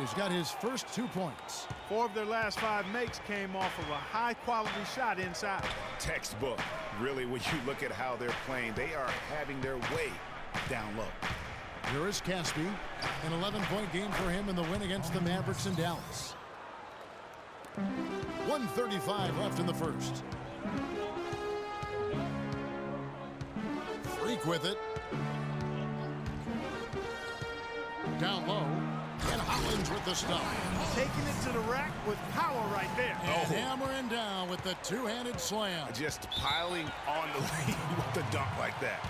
He's got his first 2 points. 4 of their last 5 makes came off of a high-quality shot inside. Textbook. Really, when you look at how they're playing, they are having their way down low. Here is Caspi. An 11-point game for him in the win against the Mavericks in Dallas. 1:35 left in the first. Freak with it. Down low. And Hollins with the stop. Taking it to the rack with power right there. And hammering down with the two-handed slam. Just piling on the lead with the dunk like that.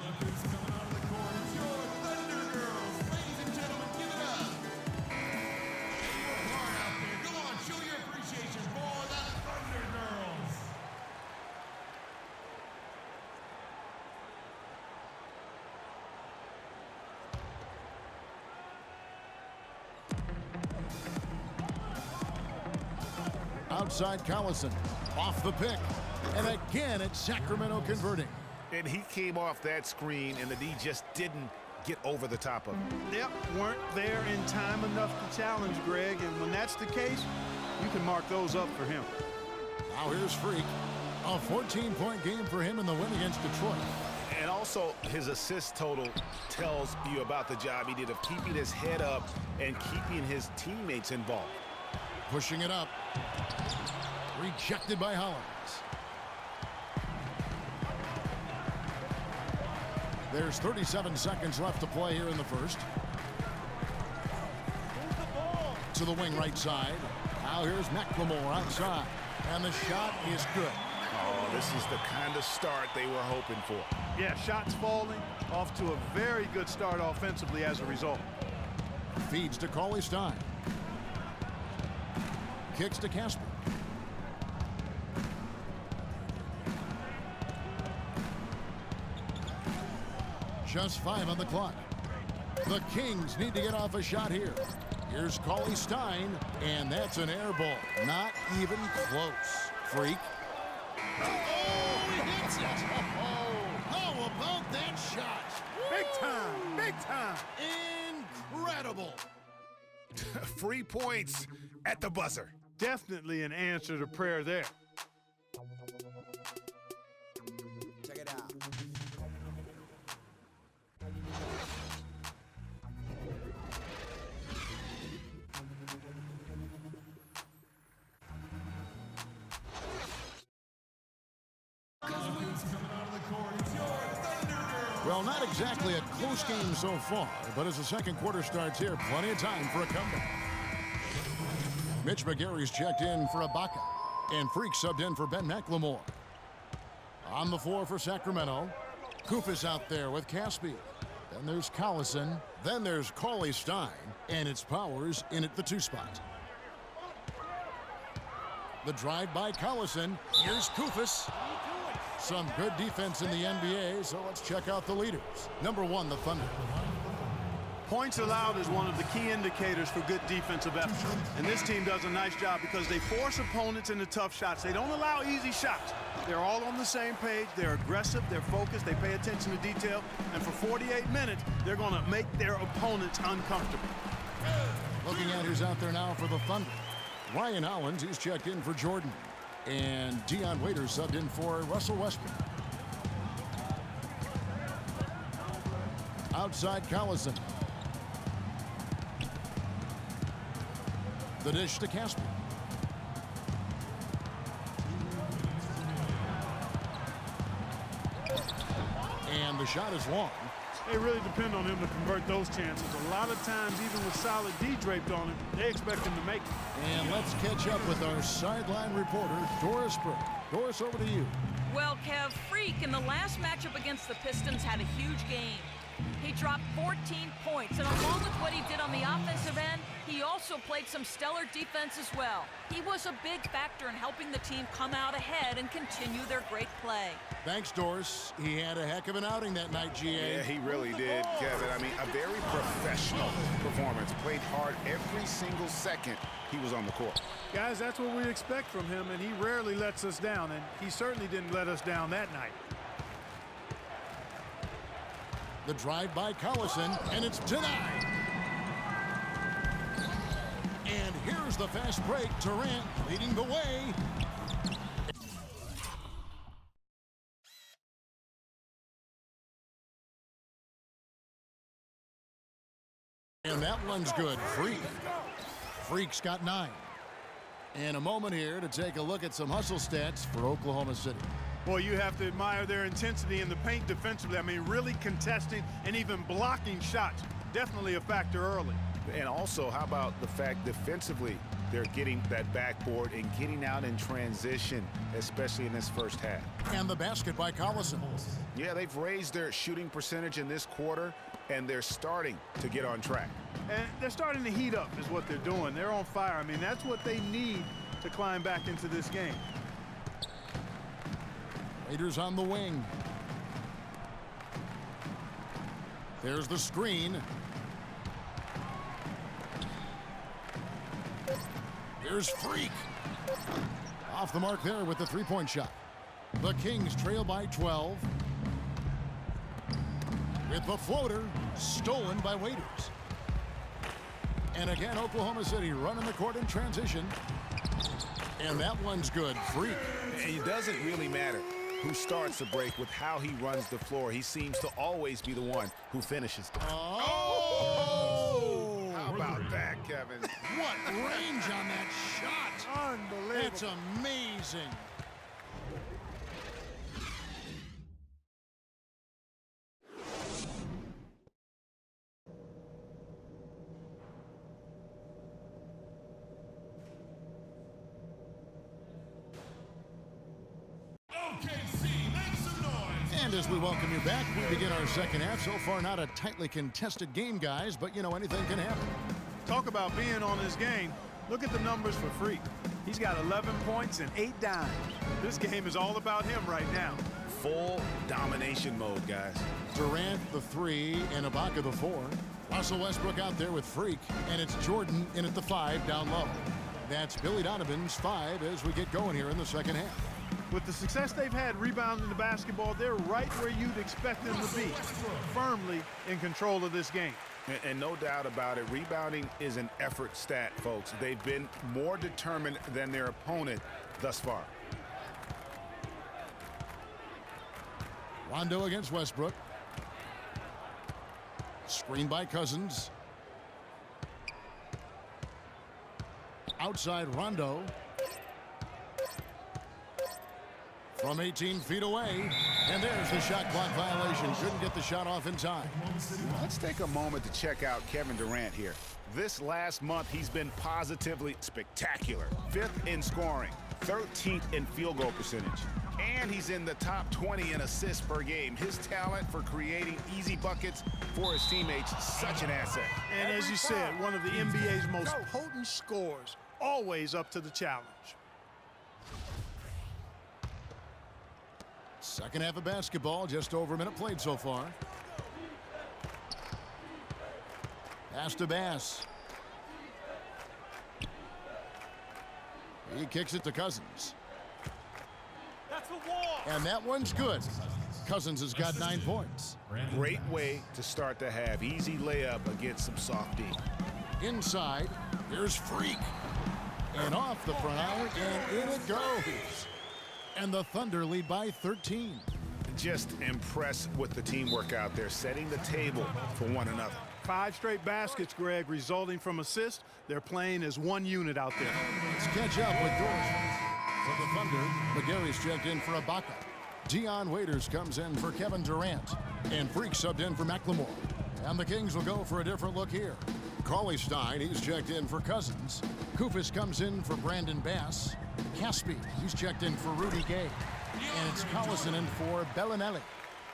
Look who's coming out of the court. It's your Thunder Girls. Ladies and gentlemen, give it up. Work hard out there. Go on, show your appreciation for the Thunder Girls. Outside Collison. Off the pick. And again, it's Sacramento converting. And he came off that screen, and the D just didn't get over the top of him. Yep, weren't there in time enough to challenge Greg, and when that's the case, you can mark those up for him. Now here's Freak. A 14-point game for him in the win against Detroit. And also, his assist total tells you about the job he did of keeping his head up and keeping his teammates involved. Pushing it up. Rejected by Hollins. There's 37 seconds left to play here in the first. To the wing right side. Now here's McLemore outside. And the shot is good. Oh, this is the kind of start they were hoping for. Yeah, shots falling, off to a very good start offensively as a result. Feeds to Cauley Stein. Kicks to Casper. Just 5 on the clock. The Kings need to get off a shot here. Here's Cauley Stein, and that's an air ball. Not even close. Freak. Oh, he hits it! Oh, how about that shot? Big time, big time. Incredible. 3 points at the buzzer. Definitely an answer to prayer there. Check it out. Well, not exactly a close game so far, but as the second quarter starts here, plenty of time for a comeback. Mitch McGary's checked in for Ibaka, and Freak subbed in for Ben McLemore. On the floor for Sacramento, Koufos out there with Caspi. Then there's Collison. Then there's Cauley Stein, and it's Powers in at the 2 spot. The drive by Collison. Here's Koufos. Some good defense in the NBA, so let's check out the leaders. Number 1, the Thunder. Points allowed is one of the key indicators for good defensive effort. And this team does a nice job because they force opponents into tough shots. They don't allow easy shots. They're all on the same page. They're aggressive. They're focused. They pay attention to detail. And for 48 minutes, they're going to make their opponents uncomfortable. Looking at who's out there now for the Thunder. Ryan Hollins, he's checked in for Jordan. And Dion Waiters subbed in for Russell Westbrook. Outside Collison. The dish to Casper. And the shot is long. They really depend on him to convert those chances. A lot of times, even with solid D draped on him, they expect him to make it. And let's catch up with our sideline reporter, Doris Burke. Doris, over to you. Well, Kev, Freak in the last matchup against the Pistons had a huge game. He dropped 14 points, and along with what he did on the offensive end, he also played some stellar defense as well. He was a big factor in helping the team come out ahead and continue their great play. Thanks, Doris. He had a heck of an outing that night, GA. Yeah, he really did, Kevin. I mean, a very professional performance. Played hard every single second he was on the court. Guys, that's what we expect from him, and he rarely lets us down, and he certainly didn't let us down that night. The drive by Collison, and it's denied. And here's the fast break. Durant leading the way. And that one's good. Freak's got 9. And a moment here to take a look at some hustle stats for Oklahoma City. Boy, you have to admire their intensity in the paint defensively. I mean, really contesting and even blocking shots. Definitely a factor early. And also, how about the fact defensively, they're getting that backboard and getting out in transition, especially in this first half. And the basket by Collison. Yeah, they've raised their shooting percentage in this quarter, and they're starting to get on track. And they're starting to heat up is what they're doing. They're on fire. I mean, that's what they need to climb back into this game. Raiders on the wing. There's the screen. Here's Freak. Off the mark there with the three-point shot. The Kings trail by 12. With the floater stolen by Waiters. And again, Oklahoma City running the court in transition. And that one's good. Freak. It doesn't really matter who starts the break with how he runs the floor. He seems to always be the one who finishes. Oh! How about that, Kevin? What range on that shot! Unbelievable. That's amazing. OKC, make some noise. And as we welcome you back, we begin our second half. So far, not a tightly contested game, guys, but you know, anything can happen. Talk about being on his game. Look at the numbers for Freak. He's got 11 points and 8 dimes. This game is all about him right now. Full domination mode, guys. Durant the 3 and Ibaka the 4. Russell Westbrook out there with Freak, and it's Jordan in at the 5 down low. That's Billy Donovan's 5 as we get going here in the second half. With the success they've had rebounding the basketball, they're right where you'd expect them to be, firmly in control of this game. And no doubt about it, rebounding is an effort stat, folks. They've been more determined than their opponent thus far. Rondo against Westbrook. Screen by Cousins. Outside Rondo. From 18 feet away. And there's the shot clock violation. Couldn't get the shot off in time. Let's take a moment to check out Kevin Durant here. This last month, he's been positively spectacular. 5th in scoring, 13th in field goal percentage. And he's in the top 20 in assists per game. His talent for creating easy buckets for his teammates, such an asset. And as you said, one of the NBA's most potent scorers, always up to the challenge. Second half of basketball, just over a minute played so far. Pass to Bass. He kicks it to Cousins. That's a wall. And that one's good. Cousins has got 9 points. Great way to start the half. Easy layup against some soft D. Inside, here's Freak. And off the front iron, and in it goes. And the Thunder lead by 13. Just impressed with the teamwork out there, setting the table for one another. 5 straight baskets, Greg, resulting from assists. They're playing as one unit out there. Let's catch up with Doris. For the Thunder, McGarry's checked in for Ibaka. Dion Waiters comes in for Kevin Durant. And Freak subbed in for McLemore. And the Kings will go for a different look here. Cauley Stein, he's checked in for Cousins. Koufos comes in for Brandon Bass. Caspi, he's checked in for Rudy Gay. And it's Collison in for Bellinelli.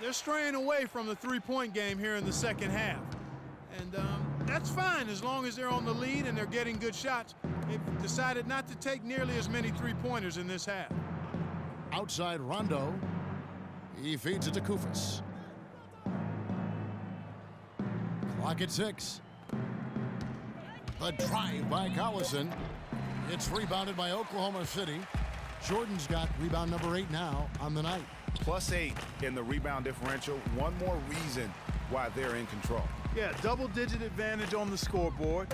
they're straying away from the three-point game here in the second half. And that's fine as long as they're on the lead and they're getting good shots. They've decided not to take nearly as many three-pointers in this half. Outside Rondo. He feeds it to Kufis. Clock at 6. The drive by Collison. It's rebounded by Oklahoma City. Jordan's got rebound number 8 now on the night. +8 in the rebound differential. One more reason why they're in control. Yeah, double-digit advantage on the scoreboard.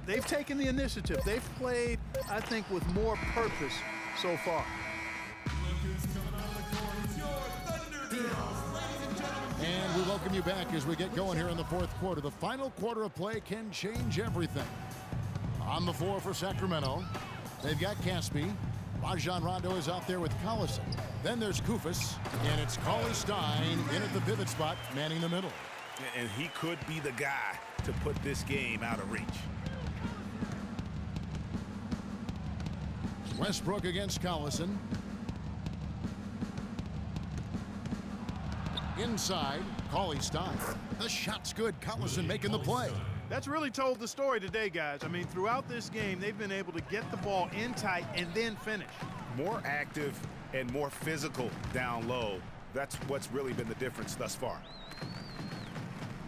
They've taken the initiative. They've played, I think, with more purpose so far. And we welcome you back as we get going here in the fourth quarter. The final quarter of play can change everything. On the floor for Sacramento, they've got Caspi. Rajon Rondo is out there with Collison. Then there's Kufis, and it's Cauley Stein in at the pivot spot, manning the middle. And he could be the guy to put this game out of reach. Westbrook against Collison. Inside, Cauley Stein. The shot's good. Collison making the play. That's really told the story today, guys. I mean, throughout this game, they've been able to get the ball in tight and then finish. More active and more physical down low. That's what's really been the difference thus far.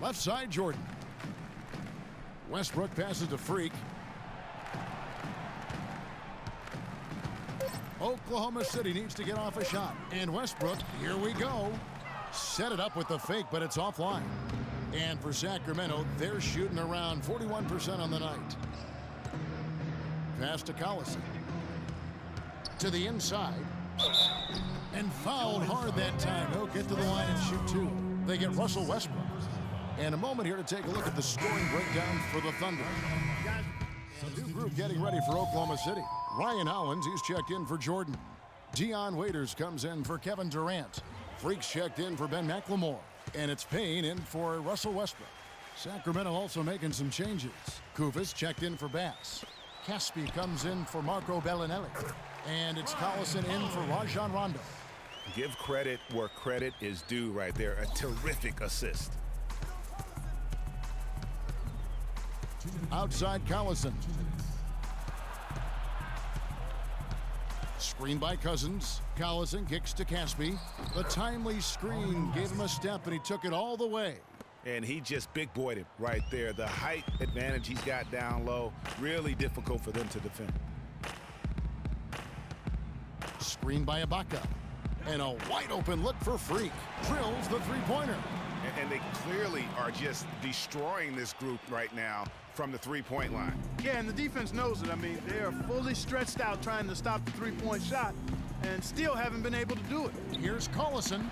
Left side, Jordan. Westbrook passes to Freak. Oklahoma City needs to get off a shot. And Westbrook, here we go. Set it up with the fake, but it's offline. And for Sacramento, they're shooting around 41% on the night. Pass to Collison. To the inside. And fouled hard that time. He'll get to the line and shoot 2. They get Russell Westbrook. And a moment here to take a look at the scoring breakdown for the Thunder. A new group getting ready for Oklahoma City. Ryan Hollins, he's checked in for Jordan. Dion Waiters comes in for Kevin Durant. Freaks checked in for Ben McLemore. And it's Payne in for Russell Westbrook. Sacramento also making some changes. Kufis checked in for Bass. Caspi comes in for Marco Bellinelli. And it's Collison in for Rajon Rondo. Give credit where credit is due right there. A terrific assist. Outside Collison. Screen by Cousins. Collison kicks to Caspi. The timely screen gave him a step, and he took it all the way. And he just big boyed it right there. The height advantage he's got down low, really difficult for them to defend. Screen by Ibaka. And a wide open look for Freak. Drills the three-pointer. And they clearly are just destroying this group right now from the three-point line. Yeah, and the defense knows it. I mean, they are fully stretched out trying to stop the three-point shot and still haven't been able to do it. Here's Collison.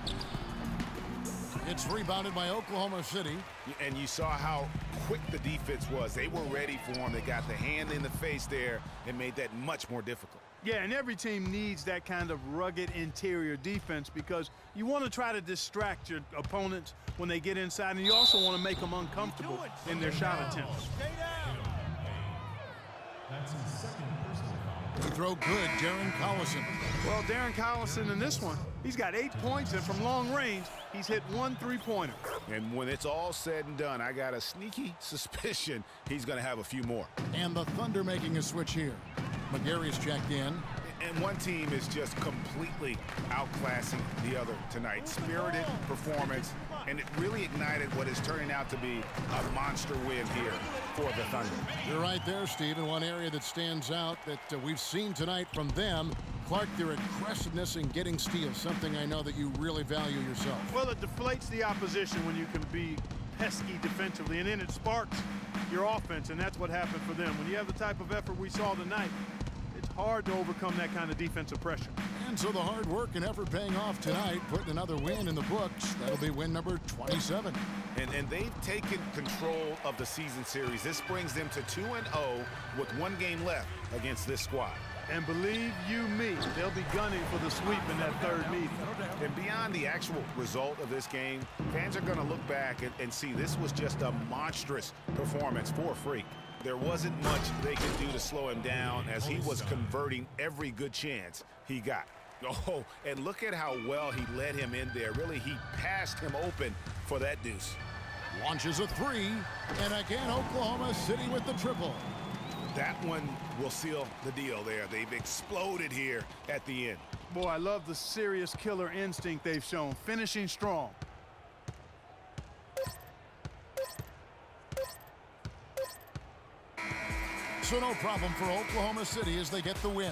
It's rebounded by Oklahoma City. And you saw how quick the defense was. They were ready for him. They got the hand in the face there and made that much more difficult. Yeah, and every team needs that kind of rugged interior defense because you want to try to distract your opponents when they get inside, and you also want to make them uncomfortable in their shot attempts. That's his second personal foul. To throw good, Darren Collison. Well, Darren Collison in this one, he's got 8 points, and from long range, he's hit 1 three-pointer. And when it's all said and done, I got a sneaky suspicion he's going to have a few more. And the Thunder making a switch here. McGary's checked in. And one team is just completely outclassing the other tonight. Spirited performance, and it really ignited what is turning out to be a monster win here for the Thunder. You're right there, Steve. And one area that stands out that we've seen tonight from them, Clark, their aggressiveness in getting steals, something I know that you really value yourself. Well, it deflates the opposition when you can be pesky defensively, and then it sparks your offense, and that's what happened for them. When you have the type of effort we saw tonight, it's hard to overcome that kind of defensive pressure. And so the hard work and effort paying off tonight, putting another win in the books. That'll be win number 27. And they've taken control of the season series. This brings them to 2-0 with 1 game left against this squad. And believe you me, they'll be gunning for the sweep in that third meeting. And beyond the actual result of this game, fans are going to look back and see this was just a monstrous performance for Freak. There wasn't much they could do to slow him down as he was converting every good chance he got. Oh, and look at how well he led him in there. Really, he passed him open for that deuce. Launches a three, and again, Oklahoma City with the triple. That one will seal the deal there. They've exploded here at the end. Boy, I love the serious killer instinct they've shown, finishing strong. So no problem for Oklahoma City as they get the win.